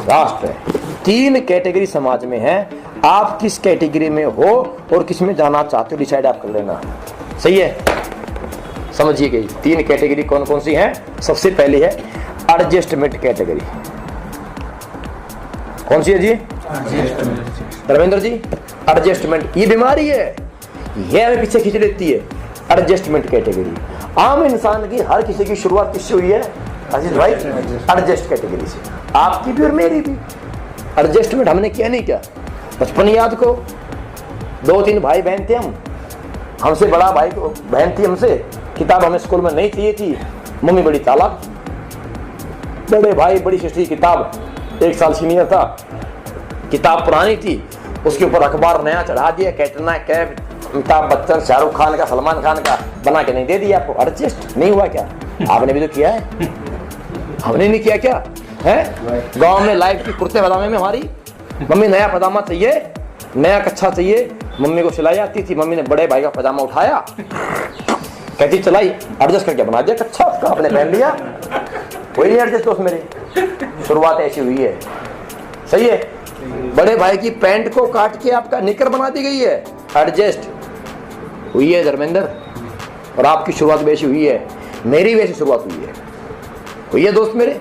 Vast है। 3 category समाज में है, आप किस कैटेगरी में हो और किस में जाना चाहते हो डिसाइड आप कर लेना। सही है, समझिए गई। 3 कैटेगरी कौन कौन सी हैं। सबसे पहली है एडजस्टमेंट कैटेगरी। कौन सी है जी? धर्मेंद्र जी, एडजस्टमेंट ये बीमारी है, ये हमें पीछे खींच लेती है। एडजस्टमेंट कैटेगरी, आम इंसान की हर किसी की शुरुआत किससे हुई है अजीज भाई? एडजस्ट कैटेगरी से, आपकी भी और मेरी भी। एडजस्टमेंट हमने किया नहीं क्या? बचपन याद को, 2-3 भाई बहन थे हम, हमसे बड़ा भाई को बहन थी हमसे, किताब हमें स्कूल में नहीं चाहिए थी, मम्मी बड़ी चालाक, बड़े भाई बड़ी सस्ती किताब, 1 साल सीनियर था, किताब पुरानी थी, उसके ऊपर अखबार नया चढ़ा दिया, कैटरीना कैफ, अमिताभ बच्चन, शाहरुख खान का, सलमान खान का बना के नहीं दे दिया आपको। एडजस्ट नहीं हुआ क्या? आपने भी तो किया है, हमने नहीं किया क्या है? गांव में लाइफ की कुर्ते पजामे में हमारी मम्मी नया पजामा चाहिए, नया कच्छा चाहिए, मम्मी को सिलाई आती थी, मम्मी ने बड़े भाई का पजामा उठाया, कहती चलाई, एडजस्ट करके बना दिया कच्छा, उसका आपने पहन लिया, कोई नहीं एडजस्ट दोस्त मेरे। शुरुआत ऐसी हुई है। सही है, बड़े भाई की पैंट को काट के आपका निकर बना दी गई है, एडजस्ट हुई है धर्मेंद्र। और आपकी शुरुआत वैसी हुई है, मेरी वैसी शुरुआत हुई है दोस्त मेरे।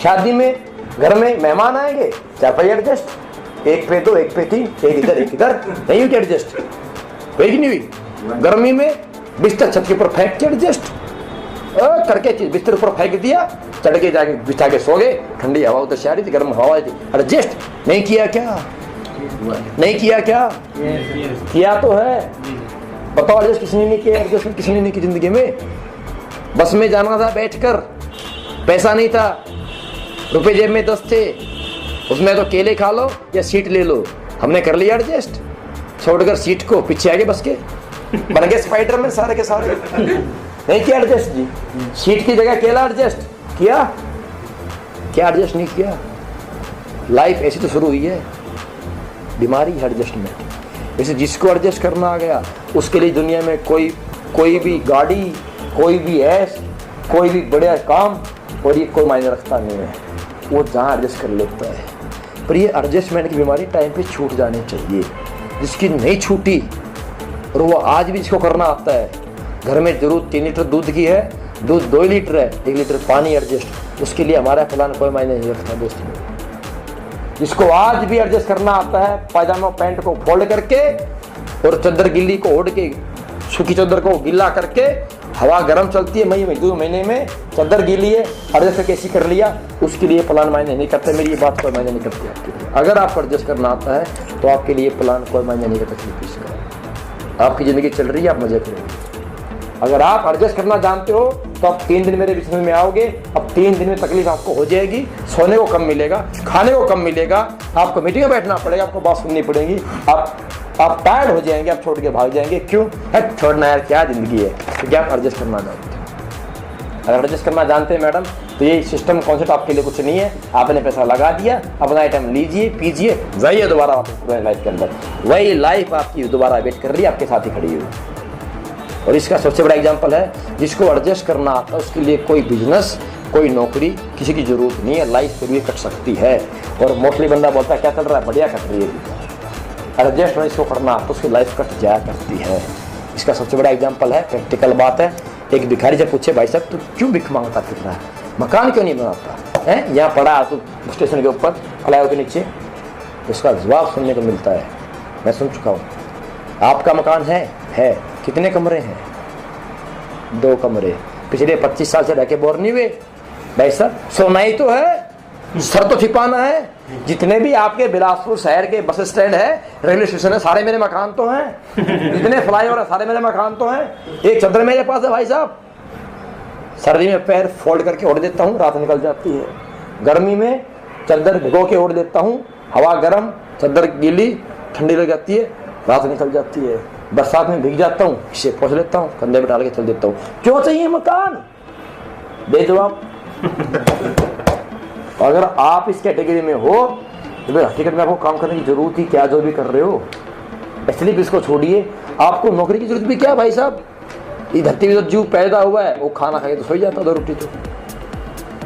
शादी में घर में मेहमान आएंगे, चारपाई एडजस्ट, 1 पे 2, 1 पे 3, एक इधर एक इधर, नहीं हुई एडजस्ट? हुई कि नहीं हुई? गर्मी में बिस्तर छत के ऊपर फेंक के एडजस्ट करके चीज बिस्तर ऊपर फेंक दिया, चढ़ के जाके बिछा के सो गए, ठंडी हवा उधर से आ रही थी, गर्म हवा थी, एडजस्ट नहीं किया क्या? नहीं किया क्या? किया तो है। बताओ एडजस्ट किसने नहीं किया? एडजस्टमेंट किसने नहीं की जिंदगी में? बस में जाना था बैठकर, पैसा नहीं था, रुपए जेब में 10 थे, उसमें तो केले खा लो या सीट ले लो, हमने कर लिया एडजस्ट, छोड़कर सीट को, पीछे आगे बस के बन गए स्पाइडर में सारे के सारे। नहीं किया एडजस्ट जी, सीट की जगह केला एडजस्ट किया क्या? एडजस्ट नहीं किया। लाइफ ऐसी तो शुरू हुई है, बीमारी है एडजस्टमेंट। जैसे जिसको एडजस्ट करना आ गया उसके लिए दुनिया में कोई भी गाड़ी, कोई भी ऐश, कोई भी बड़ा काम और ये कोई मायने रखता नहीं है, वो जहाँ एडजस्ट कर लेता है। पर ये एडजस्टमेंट की बीमारी टाइम पे छूट जानी चाहिए। जिसकी नहीं छूटी और वो आज भी जिसको करना आता है, घर में जरूर 3 लीटर दूध की है, दूध 2 लीटर है, 1 लीटर पानी एडजस्ट, उसके लिए हमारा प्लान कोई मायने नहीं रखता दोस्तों। जिसको आज भी एडजस्ट करना आता है, पायजामा पैंट को फोल्ड करके और चादर गिल्ली को ओढ़ के, सूखी चादर को गिल्ला करके, हवा गर्म चलती है मई में 2 महीने में, चादर गीली है, एडजस्ट करके ऐसी कर लिया, उसके लिए प्लान मायने नहीं करते। मेरी ये बात कोई मायने नहीं करती आपके लिए। अगर आपको एडजस्ट करना आता है तो आपके लिए प्लान कोई मायने नहीं करता। आपकी ज़िंदगी चल रही है, आप मजे करेंगे। अगर आप एडजस्ट करना जानते हो तो आप 3 दिन मेरे बिजनेस में आओगे, अब 3 दिन में तकलीफ आपको हो जाएगी, सोने को कम मिलेगा, खाने को कम मिलेगा, आपको मीटिंग में बैठना पड़ेगा, आपको बात सुननी पड़ेगी, आप टायर्ड हो जाएंगे, आप छोड़ के भाग जाएंगे। क्यों? छोड़ना यार, क्या जिंदगी है। तो क्या आप एडजस्ट करना जानते हैं? अगर एडजस्ट करना जानते हैं मैडम तो ये सिस्टम कॉन्सेप्ट आपके लिए कुछ नहीं है। आपने पैसा लगा दिया, अपना आइटम लीजिए, पीजिए, जाइए दोबारा वापस लाइफ के अंदर। वही लाइफ आपकी दोबारा वेट कर रही है, आपके साथ ही खड़ी हुई। और इसका सबसे बड़ा एग्जांपल है, जिसको एडजस्ट करना आता है उसके लिए कोई बिजनेस, कोई नौकरी, किसी की जरूरत नहीं है, लाइफ फिर भी कट सकती है। और मोस्टली बंदा बोलता है क्या चल रहा है, बढ़िया कट रही है। एडजस्ट इसको करना आता है, उसकी लाइफ कट जाया करती है। इसका सबसे बड़ा एग्जांपल है, प्रैक्टिकल बात है। एक भिखारी जब पूछे भाई साहब तो क्यों भिख मांगता फिर रहा है, मकान क्यों नहीं बनाता है, यहाँ पड़ा तो स्टेशन के ऊपर फ्लाईओवर के नीचे, उसका जवाब सुनने को मिलता है, मैं सुन चुका हूँ। आपका मकान है, कितने कमरे हैं? 2 कमरे। पिछले 25 साल से रह के बोर नहीं हुए भाई साहब? सोना ही तो है, सर तो छिपाना है। जितने भी आपके बिलासपुर शहर के बस स्टैंड है, रेलवे स्टेशन है, सारे मेरे मकान तो हैं। जितने फ्लाईओवर है सारे मेरे मकान तो हैं। एक चादर मेरे पास है भाई साहब, सर्दी में पैर फोल्ड करके ओढ़ देता हूँ, रात निकल जाती है। गर्मी में चादर भिगो के ओढ़ देता हूँ, हवा गर्म, चादर गीली, ठंडी लग जाती है, रात निकल जाती है। बरसात में भीग जाता हूँ, इसे पोंछ लेता हूँ, कंधे पे डाल के चल देता हूँ। क्यों चाहिए मकान? बेजवाब। अगर आप इस कैटेगरी में हो तो हकीकत में आपको काम करने की जरूरत ही क्या, जो भी कर रहे हो। इसलिए भी इसको छोड़िए, आपको नौकरी की जरूरत भी क्या भाई साहब? ये धरती में जो जीव पैदा हुआ है वो खाना खा के तो सो ही जाता, 2 रोटी तो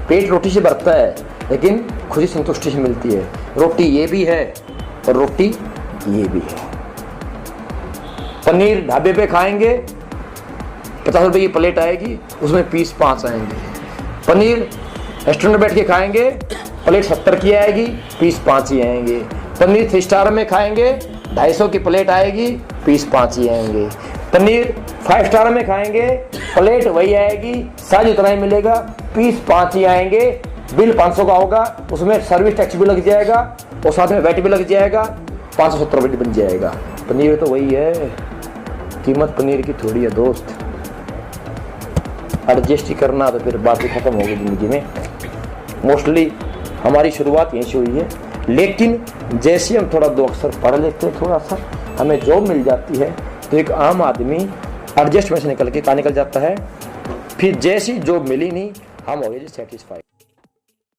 पेट रोटी से भरता है, लेकिन खुशी संतुष्टि से मिलती है। रोटी ये भी है और रोटी ये भी है। पनीर ढाबे पे खाएंगे 50 रुपए की प्लेट आएगी, उसमें पीस 5 आएंगे। पनीर रेस्टोरेंट में बैठ के खाएंगे, प्लेट 70 की आएगी, पीस 5 ही आएंगे। पनीर 3 स्टार में खाएंगे 250 की प्लेट आएगी, पीस 5 ही आएंगे। पनीर 5 स्टार में खाएंगे, प्लेट वही आएगी, साइज उतना ही मिलेगा, पीस 5 ही आएंगे। बिल 500 का होगा, उसमें सर्विस टैक्स भी लग जाएगा और साथ में वैट भी लग जाएगा, 570 रुपये बन जाएगा। पनीर तो वही है, कीमत पनीर की थोड़ी है दोस्त। एडजस्ट ही करना तो फिर बात ही खत्म होगी ज़िंदगी में। मोस्टली हमारी शुरुआत यहीं से हुई है, लेकिन जैसे हम थोड़ा 2 अक्षर पढ़ लेते हैं, थोड़ा सा हमें जॉब मिल जाती है, तो एक आम आदमी एडजस्ट में से निकल के कहाँ निकल जाता है। फिर जैसी जॉब मिली नहीं, हम हो गए जी सेटिस्फाइड।